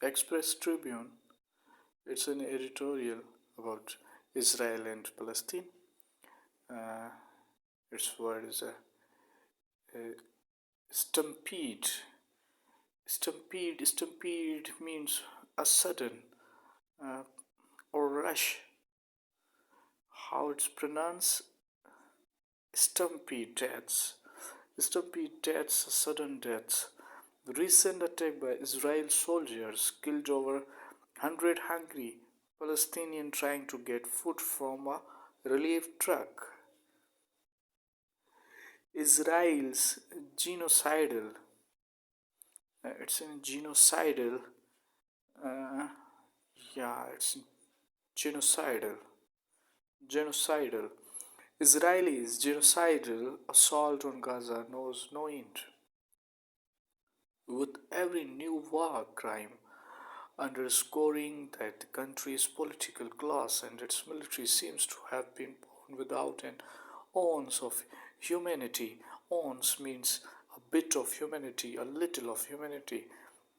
Express Tribune. It's an editorial about Israel and Palestine. Uh, its word is a stampede. Stampede means a sudden uh, or rush. How it's pronounced? Stampede deaths. Stampede deaths, sudden deaths. The recent attack by Israel soldiers killed over 100 hungry Palestinians trying to get food from a relief truck. Israel's genocidal. It's in genocidal. Uh, yeah, it's genocidal. Genocidal. Israelis' genocidal assault on Gaza knows no end. With every new war crime underscoring that the country's political class and its military seems to have been born without an ounce of humanity. Ounce means a bit of humanity, a little of humanity.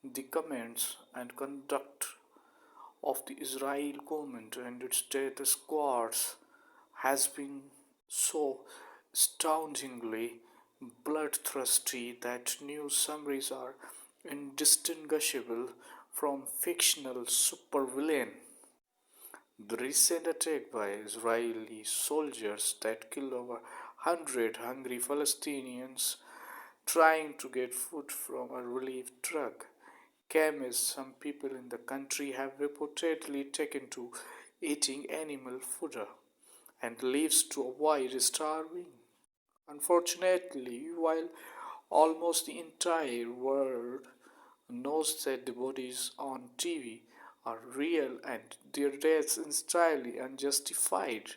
The comments and conduct of the Israel government and its death squads has been so astoundingly bloodthirsty that news summaries are indistinguishable from fictional supervillain. The recent attack by Israeli soldiers that killed over 100 hungry Palestinians trying to get food from a relief truck came as some people in the country have reportedly taken to eating animal fodder and leaves to avoid starving. Unfortunately, while almost the entire world knows that the bodies on TV are real and their deaths entirely unjustified,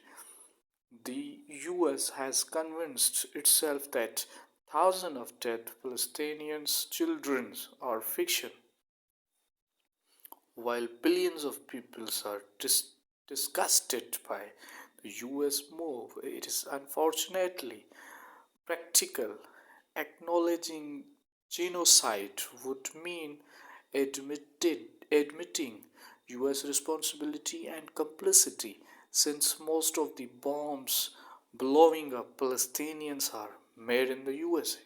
the US has convinced itself that thousands of dead Palestinian children are fiction, while billions of people are disgusted by the US move. It is unfortunately practical. Acknowledging genocide would mean admitting US responsibility and complicity, since most of the bombs blowing up Palestinians are made in the USA.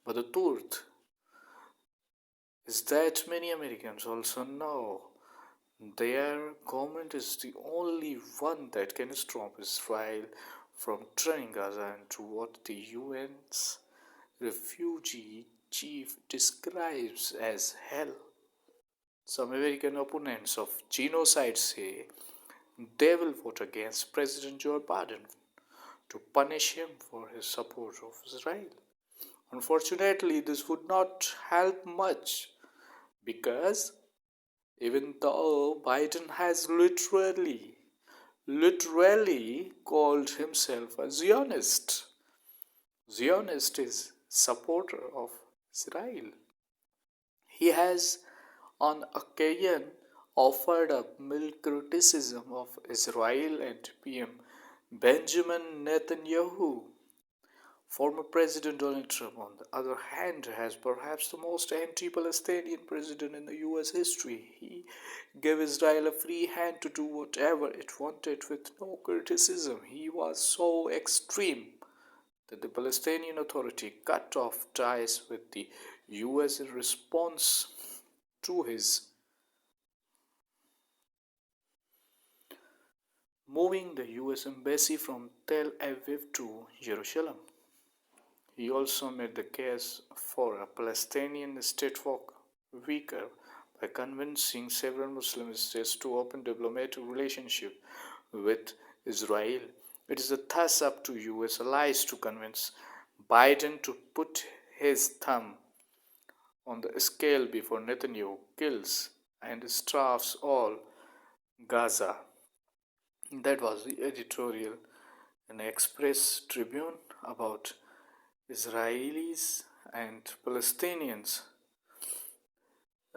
But the truth is that many Americans also know their government is the only one that can stop Israel from turning Gaza into what the UN's refugee chief describes as hell. Some American opponents of genocide say they will vote against President Joe Biden to punish him for his support of Israel. Unfortunately, this would not help much because even though Biden has literally called himself a Zionist, Zionist is supporter of Israel. He has on occasion offered up mild criticism of Israel and PM Benjamin Netanyahu. Former President Donald Trump, on the other hand, has perhaps the most anti Palestinian president in the US history. He gave Israel a free hand to do whatever it wanted with no criticism. He was so extreme that the Palestinian Authority cut off ties with the US in response to his moving the US embassy from Tel Aviv to Jerusalem. He also made the case for a Palestinian state weaker by convincing several Muslim states to open diplomatic relationship with Israel. It is thus up to US allies to convince Biden to put his thumb on the scale before Netanyahu kills and starves all Gaza. That was the editorial in Express Tribune about Israelis and Palestinians,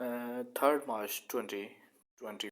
3rd March 2024.